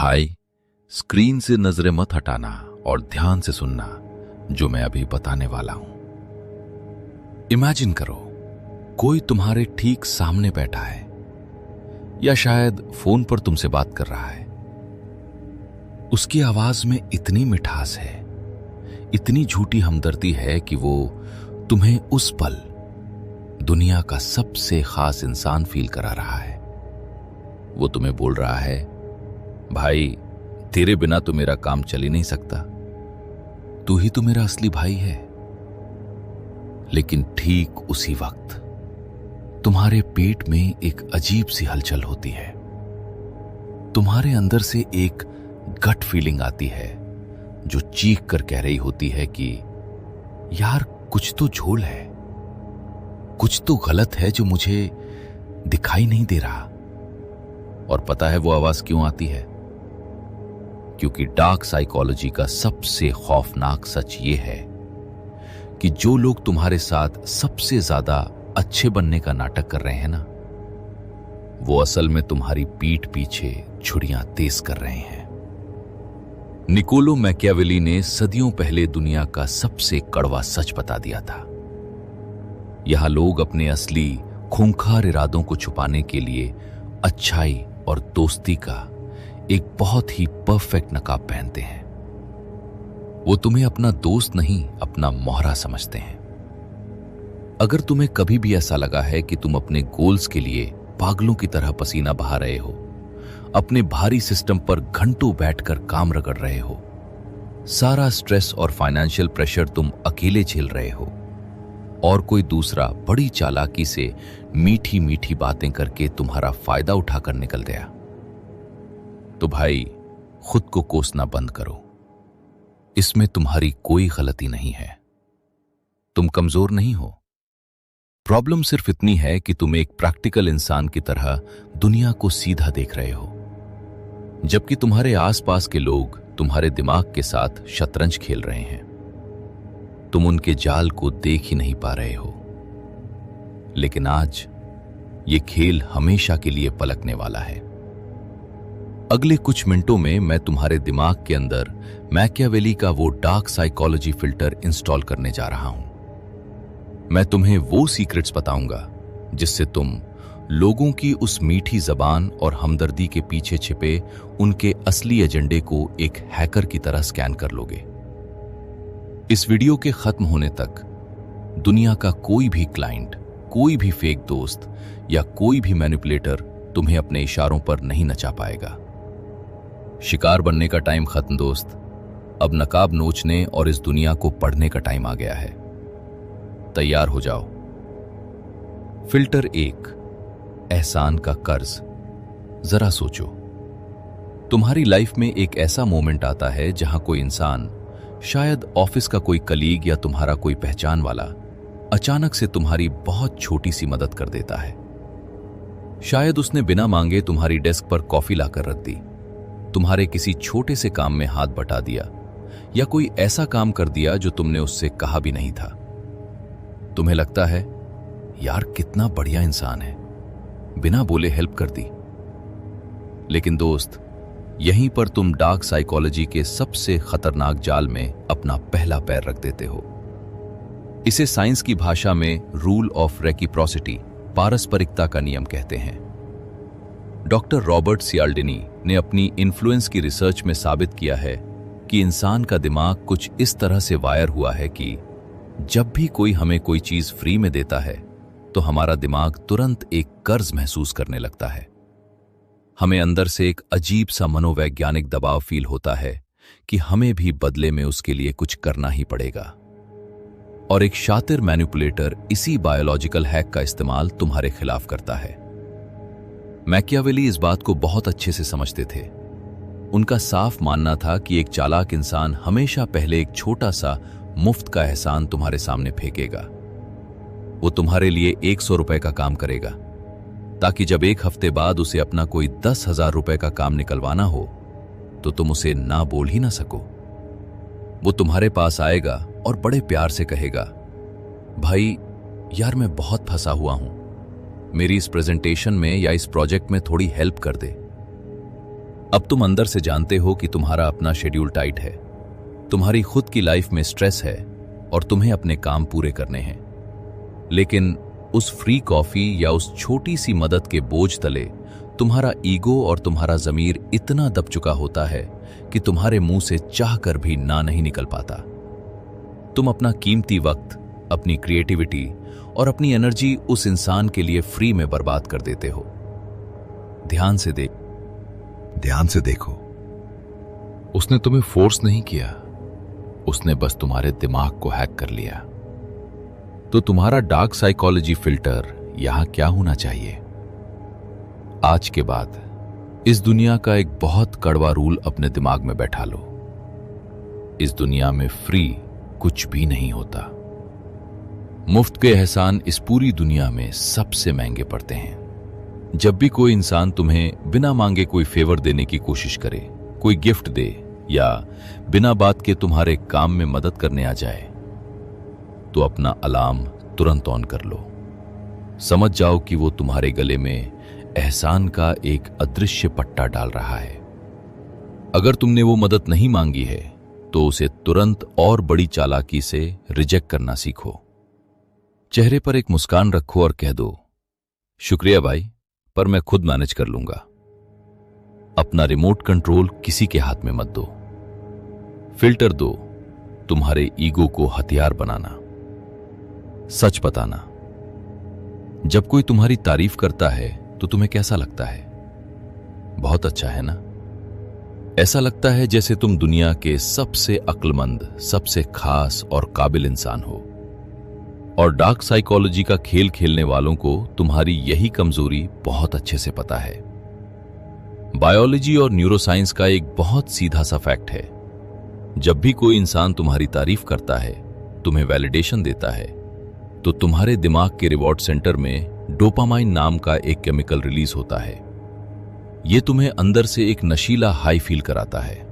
भाई, स्क्रीन से नजरें मत हटाना और ध्यान से सुनना जो मैं अभी बताने वाला हूं। इमेजिन करो, कोई तुम्हारे ठीक सामने बैठा है या शायद फोन पर तुमसे बात कर रहा है। उसकी आवाज में इतनी मिठास है, इतनी झूठी हमदर्दी है कि वो तुम्हें उस पल दुनिया का सबसे खास इंसान फील करा रहा है। वो तुम्हें बोल रहा है, भाई तेरे बिना तो मेरा काम चल ही नहीं सकता, तू ही तो मेरा असली भाई है। लेकिन ठीक उसी वक्त तुम्हारे पेट में एक अजीब सी हलचल होती है। तुम्हारे अंदर से एक गट फीलिंग आती है जो चीख कर कह रही होती है कि यार कुछ तो झोल है, कुछ तो गलत है जो मुझे दिखाई नहीं दे रहा। और पता है वो आवाज क्यों आती है? क्योंकि डार्क साइकोलॉजी का सबसे खौफनाक सच ये है कि जो लोग तुम्हारे साथ सबसे ज्यादा अच्छे बनने का नाटक कर रहे हैं ना, वो असल में तुम्हारी पीठ पीछे छुरियां तेज कर रहे हैं। निकोलो मैकियावेली ने सदियों पहले दुनिया का सबसे कड़वा सच बता दिया था। यहां लोग अपने असली खूंखार इरादों को छुपाने के लिए अच्छाई और दोस्ती का एक बहुत ही परफेक्ट नकाब पहनते हैं। वो तुम्हें अपना दोस्त नहीं, अपना मोहरा समझते हैं। अगर तुम्हें कभी भी ऐसा लगा है कि तुम अपने गोल्स के लिए पागलों की तरह पसीना बहा रहे हो, अपने भारी सिस्टम पर घंटों बैठकर काम रगड़ रहे हो, सारा स्ट्रेस और फाइनेंशियल प्रेशर तुम अकेले झेल रहे हो और कोई दूसरा बड़ी चालाकी से मीठी मीठी बातें करके तुम्हारा फायदा उठाकर निकल गया, तो भाई खुद को कोसना बंद करो। इसमें तुम्हारी कोई गलती नहीं है, तुम कमजोर नहीं हो। प्रॉब्लम सिर्फ इतनी है कि तुम एक प्रैक्टिकल इंसान की तरह दुनिया को सीधा देख रहे हो, जबकि तुम्हारे आसपास के लोग तुम्हारे दिमाग के साथ शतरंज खेल रहे हैं। तुम उनके जाल को देख ही नहीं पा रहे हो। लेकिन आज ये खेल हमेशा के लिए पलटने वाला है। अगले कुछ मिनटों में मैं तुम्हारे दिमाग के अंदर मैकियावेली का वो डार्क साइकोलॉजी फिल्टर इंस्टॉल करने जा रहा हूं। मैं तुम्हें वो सीक्रेट्स बताऊंगा जिससे तुम लोगों की उस मीठी जबान और हमदर्दी के पीछे छिपे उनके असली एजेंडे को एक हैकर की तरह स्कैन कर लोगे। इस वीडियो के खत्म होने तक दुनिया का कोई भी क्लाइंट, कोई भी फेक दोस्त या कोई भी मैनिपुलेटर तुम्हें अपने इशारों पर नहीं नचा पाएगा। शिकार बनने का टाइम खत्म दोस्त, अब नकाब नोचने और इस दुनिया को पढ़ने का टाइम आ गया है। तैयार हो जाओ। फिल्टर 1, एहसान का कर्ज। जरा सोचो, तुम्हारी लाइफ में एक ऐसा मोमेंट आता है जहां कोई इंसान, शायद ऑफिस का कोई कलीग या तुम्हारा कोई पहचान वाला, अचानक से तुम्हारी बहुत छोटी सी मदद कर देता है। शायद उसने बिना मांगे तुम्हारी डेस्क पर कॉफी लाकर रख दी, तुम्हारे किसी छोटे से काम में हाथ बटा दिया या कोई ऐसा काम कर दिया जो तुमने उससे कहा भी नहीं था। तुम्हें लगता है यार कितना बढ़िया इंसान है, बिना बोले हेल्प कर दी। लेकिन दोस्त, यहीं पर तुम डार्क साइकोलॉजी के सबसे खतरनाक जाल में अपना पहला पैर रख देते हो। इसे साइंस की भाषा में रूल ऑफ रेसिप्रोसिटी, पारस्परिकता का नियम कहते हैं। डॉक्टर रॉबर्ट सियाल्डिनी ने अपनी इन्फ्लुएंस की रिसर्च में साबित किया है कि इंसान का दिमाग कुछ इस तरह से वायर हुआ है कि जब भी कोई हमें कोई चीज फ्री में देता है तो हमारा दिमाग तुरंत एक कर्ज महसूस करने लगता है। हमें अंदर से एक अजीब सा मनोवैज्ञानिक दबाव फील होता है कि हमें भी बदले में उसके लिए कुछ करना ही पड़ेगा। और एक शातिर मैनिपुलेटर इसी बायोलॉजिकल हैक का इस्तेमाल तुम्हारे खिलाफ करता है। मैकियावेली इस बात को बहुत अच्छे से समझते थे। उनका साफ मानना था कि एक चालाक इंसान हमेशा पहले एक छोटा सा मुफ्त का एहसान तुम्हारे सामने फेंकेगा। वो तुम्हारे लिए 100 रुपए का काम करेगा ताकि जब एक हफ्ते बाद उसे अपना कोई 10,000 रुपए का काम निकलवाना हो तो तुम उसे ना बोल ही ना सको। वो तुम्हारे पास आएगा और बड़े प्यार से कहेगा, भाई यार मैं बहुत फंसा हुआ हूं, मेरी इस प्रेजेंटेशन में या इस प्रोजेक्ट में थोड़ी हेल्प कर दे। अब तुम अंदर से जानते हो कि तुम्हारा अपना शेड्यूल टाइट है, तुम्हारी खुद की लाइफ में स्ट्रेस है और तुम्हें अपने काम पूरे करने हैं। लेकिन उस फ्री कॉफी या उस छोटी सी मदद के बोझ तले तुम्हारा ईगो और तुम्हारा ज़मीर इतना दब चुका होता है कि तुम्हारे मुंह से चाहकर भी ना नहीं निकल पाता। तुम अपना कीमती वक्त, अपनी क्रिएटिविटी और अपनी एनर्जी उस इंसान के लिए फ्री में बर्बाद कर देते हो। ध्यान से देखो, उसने तुम्हें फोर्स नहीं किया, उसने बस तुम्हारे दिमाग को हैक कर लिया। तो तुम्हारा डार्क साइकोलॉजी फिल्टर यहां क्या होना चाहिए? आज के बाद इस दुनिया का एक बहुत कड़वा रूल अपने दिमाग में बैठा लो। इस दुनिया में फ्री कुछ भी नहीं होता। मुफ्त के एहसान इस पूरी दुनिया में सबसे महंगे पड़ते हैं। जब भी कोई इंसान तुम्हें बिना मांगे कोई फेवर देने की कोशिश करे, कोई गिफ्ट दे या बिना बात के तुम्हारे काम में मदद करने आ जाए, तो अपना अलार्म तुरंत ऑन कर लो। समझ जाओ कि वो तुम्हारे गले में एहसान का एक अदृश्य पट्टा डाल रहा है। अगर तुमने वो मदद नहीं मांगी है तो उसे तुरंत और बड़ी चालाकी से रिजेक्ट करना सीखो। चेहरे पर एक मुस्कान रखो और कह दो, शुक्रिया भाई, पर मैं खुद मैनेज कर लूंगा। अपना रिमोट कंट्रोल किसी के हाथ में मत दो। फिल्टर दो तुम्हारे ईगो को हथियार बनाना। सच बताना, जब कोई तुम्हारी तारीफ करता है तो तुम्हें कैसा लगता है? बहुत अच्छा है ना? ऐसा लगता है जैसे तुम दुनिया के सबसे अक्लमंद, सबसे खास और काबिल इंसान हो। और डार्क साइकोलॉजी का खेल खेलने वालों को तुम्हारी यही कमजोरी बहुत अच्छे से पता है। बायोलॉजी और न्यूरोसाइंस का एक बहुत सीधा सा फैक्ट है, जब भी कोई इंसान तुम्हारी तारीफ करता है, तुम्हें वैलिडेशन देता है, तो तुम्हारे दिमाग के रिवॉर्ड सेंटर में डोपामाइन नाम का एक केमिकल रिलीज होता है। यह तुम्हें अंदर से एक नशीला हाई फील कराता है।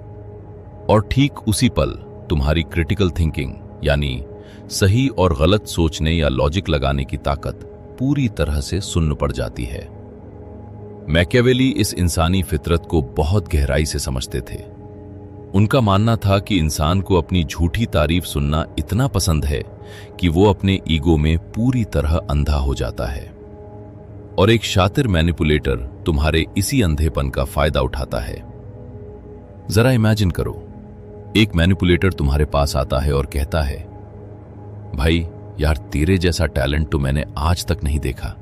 और ठीक उसी पल तुम्हारी क्रिटिकल थिंकिंग यानी सही और गलत सोचने या लॉजिक लगाने की ताकत पूरी तरह से सुन्न पड़ जाती है। मैकियावेली इस इंसानी फितरत को बहुत गहराई से समझते थे। उनका मानना था कि इंसान को अपनी झूठी तारीफ सुनना इतना पसंद है कि वो अपने ईगो में पूरी तरह अंधा हो जाता है। और एक शातिर मैनिपुलेटर तुम्हारे इसी अंधेपन का फायदा उठाता है। जरा इमेजिन करो, एक मैनिपुलेटर तुम्हारे पास आता है और कहता है, भाई यार, तेरे जैसा टैलेंट तो मैंने आज तक नहीं देखा।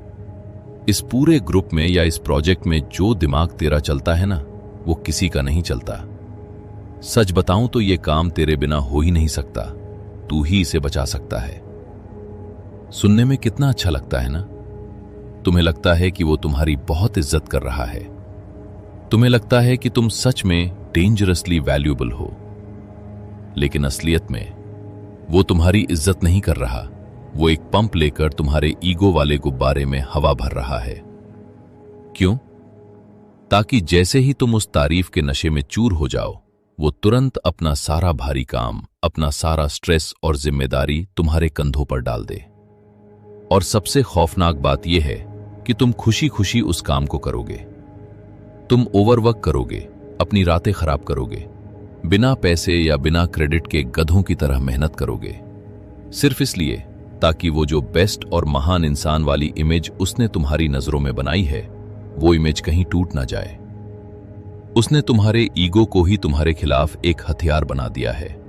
इस पूरे ग्रुप में या इस प्रोजेक्ट में जो दिमाग तेरा चलता है ना, वो किसी का नहीं चलता। सच बताऊं तो ये काम तेरे बिना हो ही नहीं सकता, तू ही इसे बचा सकता है। सुनने में कितना अच्छा लगता है ना? तुम्हें लगता है कि वो तुम्हारी बहुत इज्जत कर रहा है। तुम्हें लगता है कि तुम सच में डेंजरसली वैल्यूएबल हो। लेकिन असलियत में वो तुम्हारी इज्जत नहीं कर रहा, वो एक पंप लेकर तुम्हारे ईगो वाले गुब्बारे में हवा भर रहा है। क्यों? ताकि जैसे ही तुम उस तारीफ के नशे में चूर हो जाओ, वो तुरंत अपना सारा भारी काम, अपना सारा स्ट्रेस और जिम्मेदारी तुम्हारे कंधों पर डाल दे। और सबसे खौफनाक बात यह है कि तुम खुशी खुशी उस काम को करोगे। तुम ओवरवर्क करोगे, अपनी रातें खराब करोगे, बिना पैसे या बिना क्रेडिट के गधों की तरह मेहनत करोगे, सिर्फ इसलिए ताकि वो जो बेस्ट और महान इंसान वाली इमेज उसने तुम्हारी नजरों में बनाई है, वो इमेज कहीं टूट ना जाए। उसने तुम्हारे ईगो को ही तुम्हारे खिलाफ एक हथियार बना दिया है।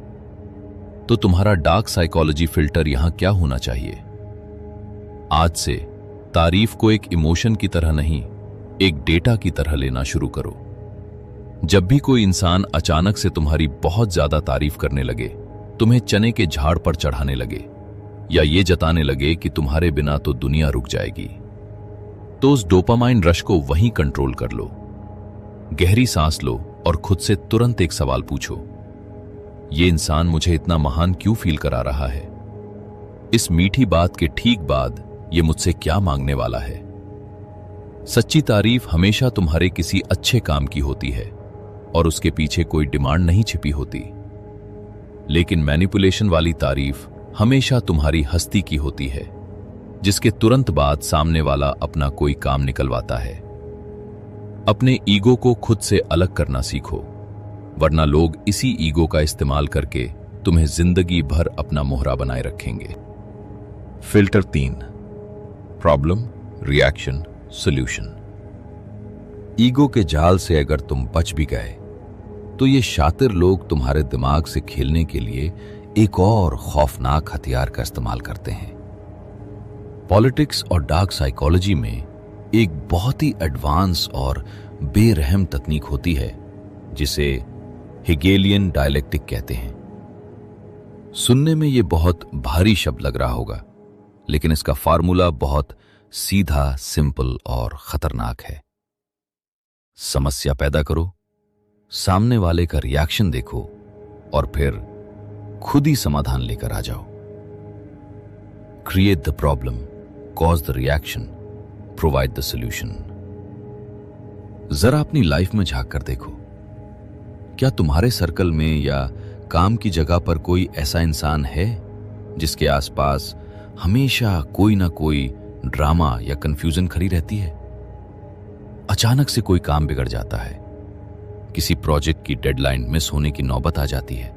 तो तुम्हारा डार्क साइकोलॉजी फिल्टर यहां क्या होना चाहिए? आज से तारीफ को एक इमोशन की तरह नहीं, एक डेटा की तरह लेना शुरू करो। जब भी कोई इंसान अचानक से तुम्हारी बहुत ज्यादा तारीफ करने लगे, तुम्हें चने के झाड़ पर चढ़ाने लगे या ये जताने लगे कि तुम्हारे बिना तो दुनिया रुक जाएगी, तो उस डोपामाइन रश को वहीं कंट्रोल कर लो। गहरी सांस लो और खुद से तुरंत एक सवाल पूछो, ये इंसान मुझे इतना महान क्यों फील करा रहा है? इस मीठी बात के ठीक बाद ये मुझसे क्या मांगने वाला है? सच्ची तारीफ हमेशा तुम्हारे किसी अच्छे काम की होती है और उसके पीछे कोई डिमांड नहीं छिपी होती। लेकिन मैनिपुलेशन वाली तारीफ हमेशा तुम्हारी हस्ती की होती है, जिसके तुरंत बाद सामने वाला अपना कोई काम निकलवाता है। अपने ईगो को खुद से अलग करना सीखो, वरना लोग इसी ईगो का इस्तेमाल करके तुम्हें जिंदगी भर अपना मोहरा बनाए रखेंगे। Filter 3, problem, reaction, solution. Ego के जाल से अगर तुम बच भी गए तो ये शातिर लोग तुम्हारे दिमाग से खेलने के लिए एक और खौफनाक हथियार का इस्तेमाल करते हैं। पॉलिटिक्स और डार्क साइकोलॉजी में एक बहुत ही एडवांस और बेरहम तकनीक होती है जिसे हेगेलियन डायलेक्टिक कहते हैं। सुनने में यह बहुत भारी शब्द लग रहा होगा, लेकिन इसका फार्मूला बहुत सीधा, सिंपल और खतरनाक है। समस्या पैदा करो, सामने वाले का रिएक्शन देखो और फिर खुद ही समाधान लेकर आ जाओ। Create the problem, cause the reaction, provide the solution. जरा अपनी लाइफ में झांक कर देखो, क्या तुम्हारे सर्कल में या काम की जगह पर कोई ऐसा इंसान है जिसके आसपास हमेशा कोई ना कोई ड्रामा या कंफ्यूजन खड़ी रहती है? अचानक से कोई काम बिगड़ जाता है, किसी प्रोजेक्ट की डेडलाइन मिस होने की नौबत आ जाती है,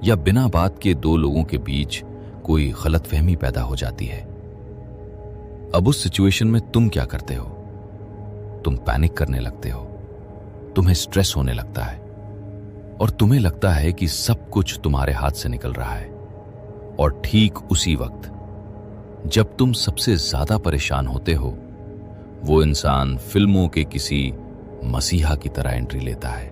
या बिना बात के दो लोगों के बीच कोई गलतफहमी पैदा हो जाती है। अब उस सिचुएशन में तुम क्या करते हो? तुम पैनिक करने लगते हो, तुम्हें स्ट्रेस होने लगता है और तुम्हें लगता है कि सब कुछ तुम्हारे हाथ से निकल रहा है। और ठीक उसी वक्त जब तुम सबसे ज्यादा परेशान होते हो, वो इंसान फिल्मों के किसी मसीहा की तरह एंट्री लेता है।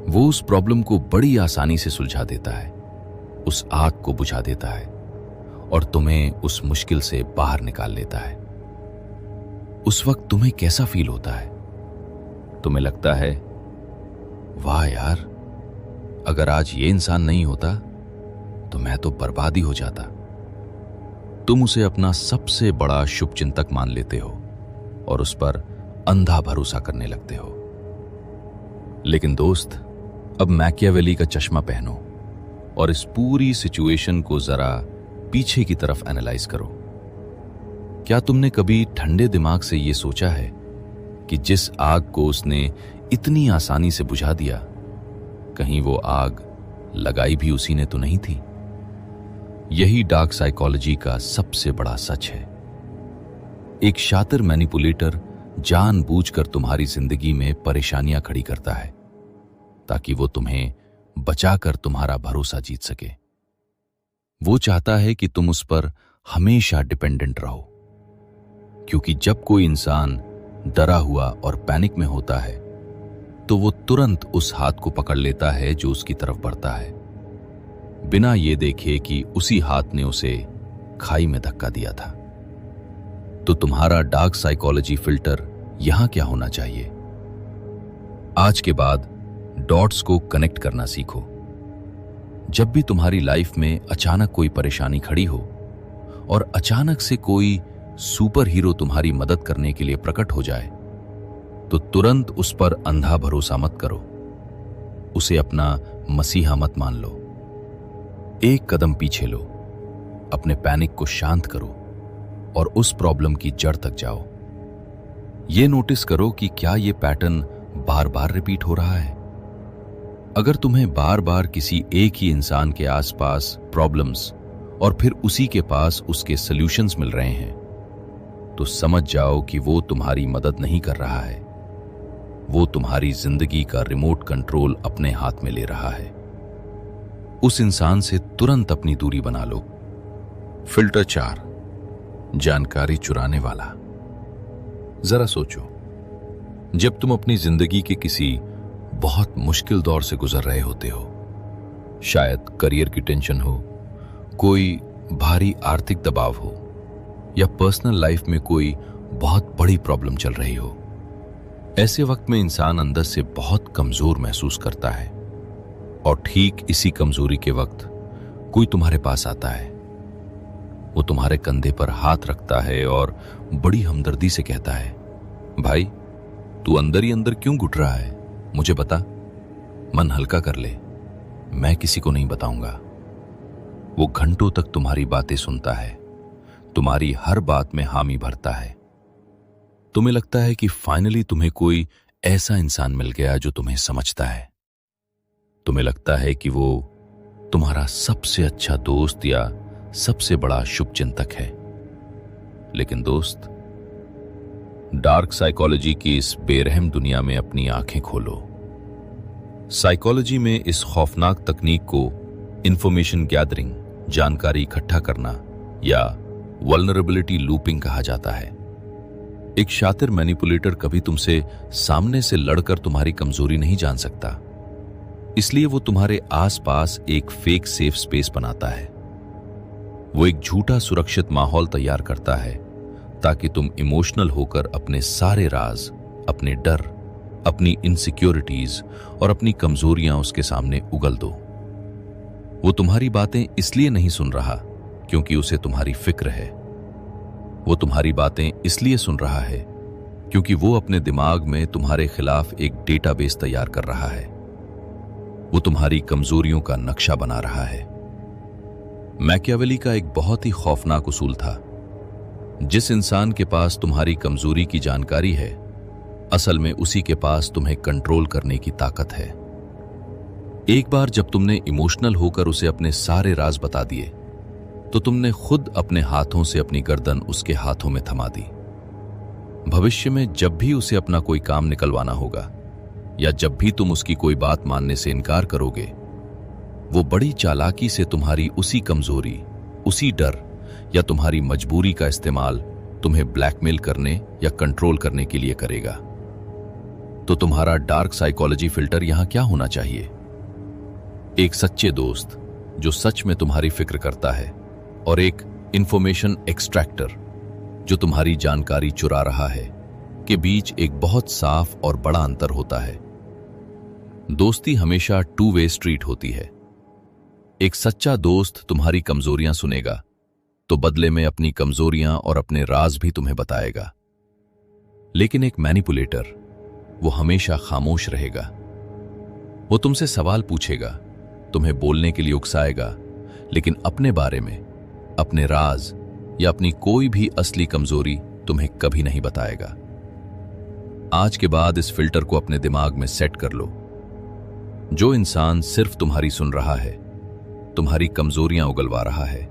वो उस प्रॉब्लम को बड़ी आसानी से सुलझा देता है, उस आग को बुझा देता है और तुम्हें उस मुश्किल से बाहर निकाल लेता है। उस वक्त तुम्हें कैसा फील होता है? तुम्हें लगता है, वाह यार, अगर आज ये इंसान नहीं होता तो मैं तो बर्बाद ही हो जाता। तुम उसे अपना सबसे बड़ा शुभचिंतक मान लेते हो और उस पर अंधा भरोसा करने लगते हो। लेकिन दोस्त, अब मैकियावेली का चश्मा पहनो और इस पूरी सिचुएशन को जरा पीछे की तरफ एनालाइज करो। क्या तुमने कभी ठंडे दिमाग से यह सोचा है कि जिस आग को उसने इतनी आसानी से बुझा दिया, कहीं वो आग लगाई भी उसी ने तो नहीं थी? यही डार्क साइकोलॉजी का सबसे बड़ा सच है। एक शातिर मैनिपुलेटर जानबूझकर तुम्हारी जिंदगी में परेशानियां खड़ी करता है ताकि वो तुम्हें बचाकर तुम्हारा भरोसा जीत सके। वो चाहता है कि तुम उस पर हमेशा डिपेंडेंट रहो, क्योंकि जब कोई इंसान डरा हुआ और पैनिक में होता है तो वो तुरंत उस हाथ को पकड़ लेता है जो उसकी तरफ बढ़ता है, बिना ये देखे कि उसी हाथ ने उसे खाई में धक्का दिया था। तो तुम्हारा डार्क साइकोलॉजी फिल्टर यहां क्या होना चाहिए? आज के बाद डॉट्स को कनेक्ट करना सीखो। जब भी तुम्हारी लाइफ में अचानक कोई परेशानी खड़ी हो और अचानक से कोई सुपर हीरो तुम्हारी मदद करने के लिए प्रकट हो जाए, तो तुरंत उस पर अंधा भरोसा मत करो, उसे अपना मसीहा मत मान लो। एक कदम पीछे लो, अपने पैनिक को शांत करो और उस प्रॉब्लम की जड़ तक जाओ। ये नोटिस करो कि क्या ये पैटर्न बार बार रिपीट हो रहा है। अगर तुम्हें बार बार किसी एक ही इंसान के आसपास प्रॉब्लम्स और फिर उसी के पास उसके सॉल्यूशंस मिल रहे हैं, तो समझ जाओ कि वो तुम्हारी मदद नहीं कर रहा है, वो तुम्हारी जिंदगी का रिमोट कंट्रोल अपने हाथ में ले रहा है। उस इंसान से तुरंत अपनी दूरी बना लो। फिल्टर 4, जानकारी चुराने वाला। जरा सोचो, जब तुम अपनी जिंदगी के किसी बहुत मुश्किल दौर से गुजर रहे होते हो, शायद करियर की टेंशन हो, कोई भारी आर्थिक दबाव हो या पर्सनल लाइफ में कोई बहुत बड़ी प्रॉब्लम चल रही हो, ऐसे वक्त में इंसान अंदर से बहुत कमजोर महसूस करता है और ठीक इसी कमजोरी के वक्त कोई तुम्हारे पास आता है। वो तुम्हारे कंधे पर हाथ रखता है और बड़ी हमदर्दी से कहता है, भाई तू अंदर ही अंदर क्यों घुट रहा है, मुझे बता, मन हल्का कर ले, मैं किसी को नहीं बताऊंगा। वो घंटों तक तुम्हारी बातें सुनता है, तुम्हारी हर बात में हामी भरता है, तुम्हें लगता है कि फाइनली तुम्हें कोई ऐसा इंसान मिल गया जो तुम्हें समझता है। तुम्हें लगता है कि वो तुम्हारा सबसे अच्छा दोस्त या सबसे बड़ा शुभचिंतक है। लेकिन दोस्त, डार्क साइकोलॉजी की इस बेरहम दुनिया में अपनी आंखें खोलो। साइकोलॉजी में इस खौफनाक तकनीक को इंफॉर्मेशन गैदरिंग, जानकारी इकट्ठा करना या वल्नरेबिलिटी लूपिंग कहा जाता है। एक शातिर मैनिपुलेटर कभी तुमसे सामने से लड़कर तुम्हारी कमजोरी नहीं जान सकता, इसलिए वो तुम्हारे आसपास एक फेक सेफ स्पेस बनाता है। वो एक झूठा सुरक्षित माहौल तैयार करता है ताकि तुम इमोशनल होकर अपने सारे राज, अपने डर, अपनी इनसिक्योरिटीज और अपनी कमजोरियां उसके सामने उगल दो। वो तुम्हारी बातें इसलिए नहीं सुन रहा क्योंकि उसे तुम्हारी फिक्र है। वो तुम्हारी बातें इसलिए सुन रहा है क्योंकि वो अपने दिमाग में तुम्हारे खिलाफ एक डेटाबेस तैयार कर रहा है। वो तुम्हारी कमजोरियों का नक्शा बना रहा है। मैकियावेली का एक बहुत ही खौफनाक उसूल था, जिस इंसान के पास तुम्हारी कमजोरी की जानकारी है, असल में उसी के पास तुम्हें कंट्रोल करने की ताकत है। एक बार जब तुमने इमोशनल होकर उसे अपने सारे राज बता दिए, तो तुमने खुद अपने हाथों से अपनी गर्दन उसके हाथों में थमा दी। भविष्य में जब भी उसे अपना कोई काम निकलवाना होगा या जब भी तुम उसकी कोई बात मानने से इनकार करोगे, वो बड़ी चालाकी से तुम्हारी उसी कमजोरी, उसी डर या तुम्हारी मजबूरी का इस्तेमाल तुम्हें ब्लैकमेल करने या कंट्रोल करने के लिए करेगा। तो तुम्हारा डार्क साइकोलॉजी फिल्टर यहां क्या होना चाहिए? एक सच्चे दोस्त जो सच में तुम्हारी फिक्र करता है, और एक इंफॉर्मेशन एक्सट्रैक्टर जो तुम्हारी जानकारी चुरा रहा है, के बीच एक बहुत साफ और बड़ा अंतर होता है। दोस्ती हमेशा टू वे स्ट्रीट होती है। एक सच्चा दोस्त तुम्हारी कमजोरियां सुनेगा तो बदले में अपनी कमजोरियां और अपने राज भी तुम्हें बताएगा। लेकिन एक मैनिपुलेटर, वो हमेशा खामोश रहेगा। वो तुमसे सवाल पूछेगा, तुम्हें बोलने के लिए उकसाएगा, लेकिन अपने बारे में, अपने राज या अपनी कोई भी असली कमजोरी तुम्हें कभी नहीं बताएगा। आज के बाद इस फिल्टर को अपने दिमाग में सेट कर लो। जो इंसान सिर्फ तुम्हारी सुन रहा है, तुम्हारी कमजोरियां उगलवा रहा है,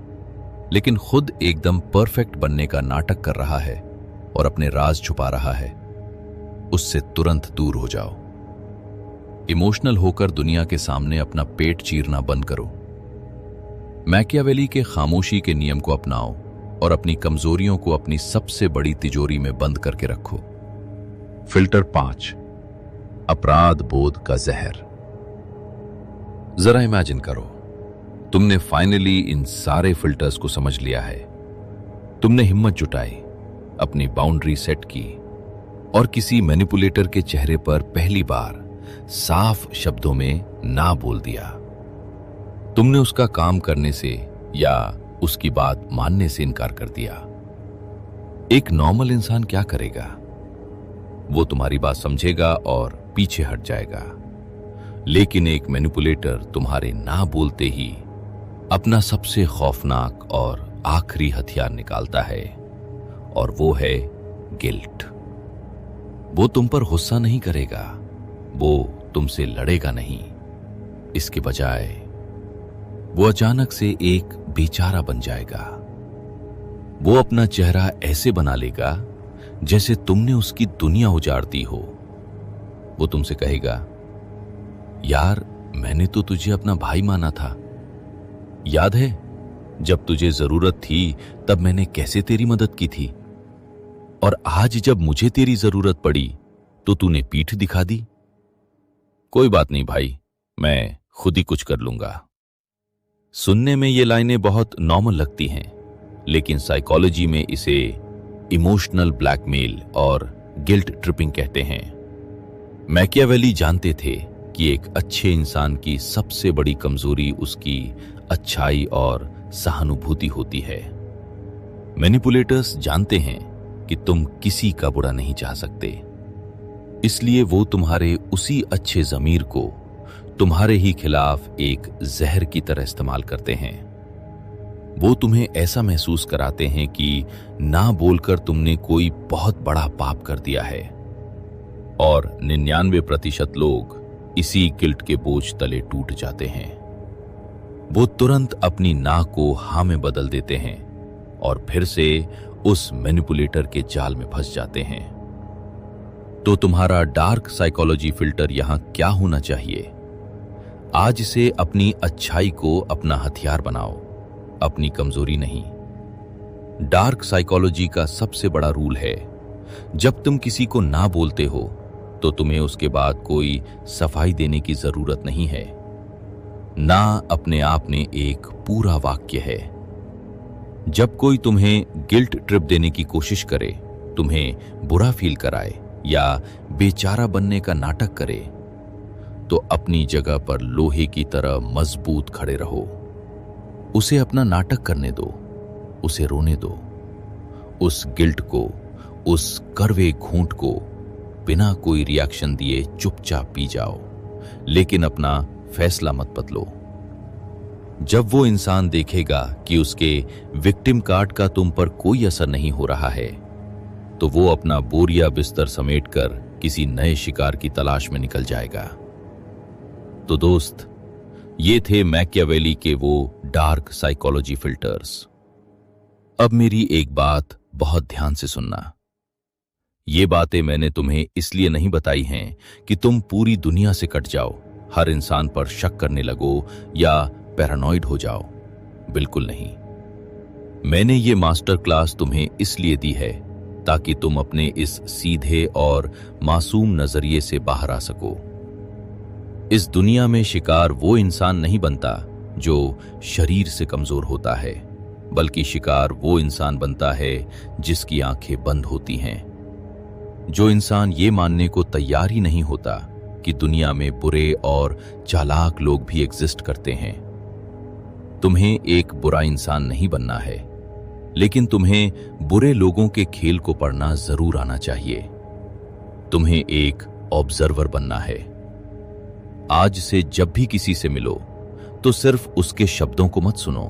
लेकिन खुद एकदम परफेक्ट बनने का नाटक कर रहा है और अपने राज छुपा रहा है, उससे तुरंत दूर हो जाओ। इमोशनल होकर दुनिया के सामने अपना पेट चीरना बंद करो। मैकियावेली के खामोशी के नियम को अपनाओ और अपनी कमजोरियों को अपनी सबसे बड़ी तिजोरी में बंद करके रखो। फिल्टर 5, अपराध बोध का जहर। जरा इमेजिन करो, तुमने फाइनली इन सारे फिल्टर्स को समझ लिया है। तुमने हिम्मत जुटाई, अपनी बाउंड्री सेट की और किसी मैनिपुलेटर के चेहरे पर पहली बार साफ शब्दों में ना बोल दिया। तुमने उसका काम करने से या उसकी बात मानने से इनकार कर दिया। एक नॉर्मल इंसान क्या करेगा? वो तुम्हारी बात समझेगा और पीछे हट जाएगा। लेकिन एक मैनिपुलेटर तुम्हारे ना बोलते ही अपना सबसे खौफनाक और आखिरी हथियार निकालता है, और वो है गिल्ट। वो तुम पर गुस्सा नहीं करेगा, वो तुमसे लड़ेगा नहीं। इसके बजाय वो अचानक से एक बेचारा बन जाएगा। वो अपना चेहरा ऐसे बना लेगा जैसे तुमने उसकी दुनिया उजाड़ दी हो। वो तुमसे कहेगा, यार मैंने तो तुझे अपना भाई माना था। याद है जब तुझे जरूरत थी तब मैंने कैसे तेरी मदद की थी, और आज जब मुझे तेरी जरूरत पड़ी तो तूने पीठ दिखा दी। कोई बात नहीं भाई, मैं खुद ही कुछ कर लूंगा। सुनने में ये लाइनें बहुत नॉर्मल लगती हैं, लेकिन साइकोलॉजी में इसे इमोशनल ब्लैकमेल और गिल्ट ट्रिपिंग कहते हैं। मैकियावेली जानते थे कि एक अच्छे इंसान की सबसे बड़ी कमजोरी उसकी अच्छाई और सहानुभूति होती है। मैनिपुलेटर्स जानते हैं कि तुम किसी का बुरा नहीं चाह सकते, इसलिए वो तुम्हारे उसी अच्छे ज़मीर को तुम्हारे ही खिलाफ एक जहर की तरह इस्तेमाल करते हैं। वो तुम्हें ऐसा महसूस कराते हैं कि ना बोलकर तुमने कोई बहुत बड़ा पाप कर दिया है। और 99% लोग इसी गिल्ट के बोझ तले टूट जाते हैं। वो तुरंत अपनी ना को हाँ में बदल देते हैं और फिर से उस मैनिपुलेटर के जाल में फंस जाते हैं। तो तुम्हारा डार्क साइकोलॉजी फिल्टर यहां क्या होना चाहिए? आज से अपनी अच्छाई को अपना हथियार बनाओ, अपनी कमजोरी नहीं। डार्क साइकोलॉजी का सबसे बड़ा रूल है, जब तुम किसी को ना बोलते हो तो तुम्हें उसके बाद कोई सफाई देने की जरूरत नहीं है। ना अपने आप में एक पूरा वाक्य है। जब कोई तुम्हें गिल्ट ट्रिप देने की कोशिश करे, तुम्हें बुरा फील कराए या बेचारा बनने का नाटक करे, तो अपनी जगह पर लोहे की तरह मजबूत खड़े रहो। उसे अपना नाटक करने दो, उसे रोने दो। उस गिल्ट को, उस कड़वे घूंट को बिना कोई रिएक्शन दिए चुपचाप पी जाओ, लेकिन अपना फैसला मत बदलो। जब वो इंसान देखेगा कि उसके विक्टिम कार्ड का तुम पर कोई असर नहीं हो रहा है, तो वो अपना बोरिया बिस्तर समेटकर किसी नए शिकार की तलाश में निकल जाएगा। तो दोस्त, ये थे मैकियावेली के वो डार्क साइकोलॉजी फिल्टर्स। अब मेरी एक बात बहुत ध्यान से सुनना। ये बातें मैंने तुम्हें इसलिए नहीं बताई हैं कि तुम पूरी दुनिया से कट जाओ, हर इंसान पर शक करने लगो या पैरानॉइड हो जाओ। बिल्कुल नहीं। मैंने ये मास्टर क्लास तुम्हें इसलिए दी है ताकि तुम अपने इस सीधे और मासूम नजरिए से बाहर आ सको। इस दुनिया में शिकार वो इंसान नहीं बनता जो शरीर से कमजोर होता है, बल्कि शिकार वो इंसान बनता है जिसकी आंखें बंद होती हैं। जो इंसान ये मानने को तैयार ही नहीं होता कि दुनिया में बुरे और चालाक लोग भी एग्जिस्ट करते हैं। तुम्हें एक बुरा इंसान नहीं बनना है, लेकिन तुम्हें बुरे लोगों के खेल को पढ़ना जरूर आना चाहिए। तुम्हें एक ऑब्जर्वर बनना है। आज से जब भी किसी से मिलो तो सिर्फ उसके शब्दों को मत सुनो,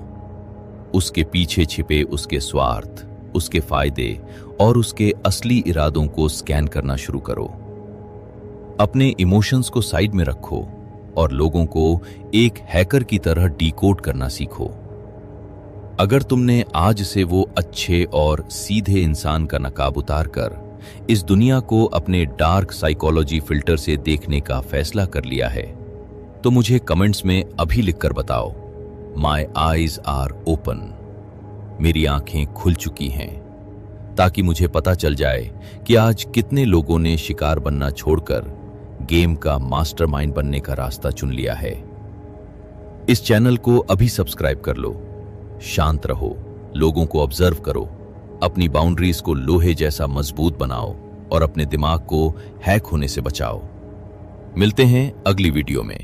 उसके पीछे छिपे उसके स्वार्थ, उसके फायदे और उसके असली इरादों को स्कैन करना शुरू करो। अपने इमोशंस को साइड में रखो और लोगों को एक हैकर की तरह डिकोड करना सीखो। अगर तुमने आज से वो अच्छे और सीधे इंसान का नकाब उतारकर इस दुनिया को अपने डार्क साइकोलॉजी फिल्टर से देखने का फैसला कर लिया है, तो मुझे कमेंट्स में अभी लिखकर बताओ, माय आईज आर ओपन। मेरी आंखें खुल चुकी हैं, ताकि मुझे पता चल जाए कि आज कितने लोगों ने शिकार बनना छोड़कर गेम का मास्टरमाइंड बनने का रास्ता चुन लिया है। इस चैनल को अभी सब्सक्राइब कर लो। शांत रहो, लोगों को ऑब्जर्व करो, अपनी बाउंड्रीज को लोहे जैसा मजबूत बनाओ और अपने दिमाग को हैक होने से बचाओ। मिलते हैं अगली वीडियो में।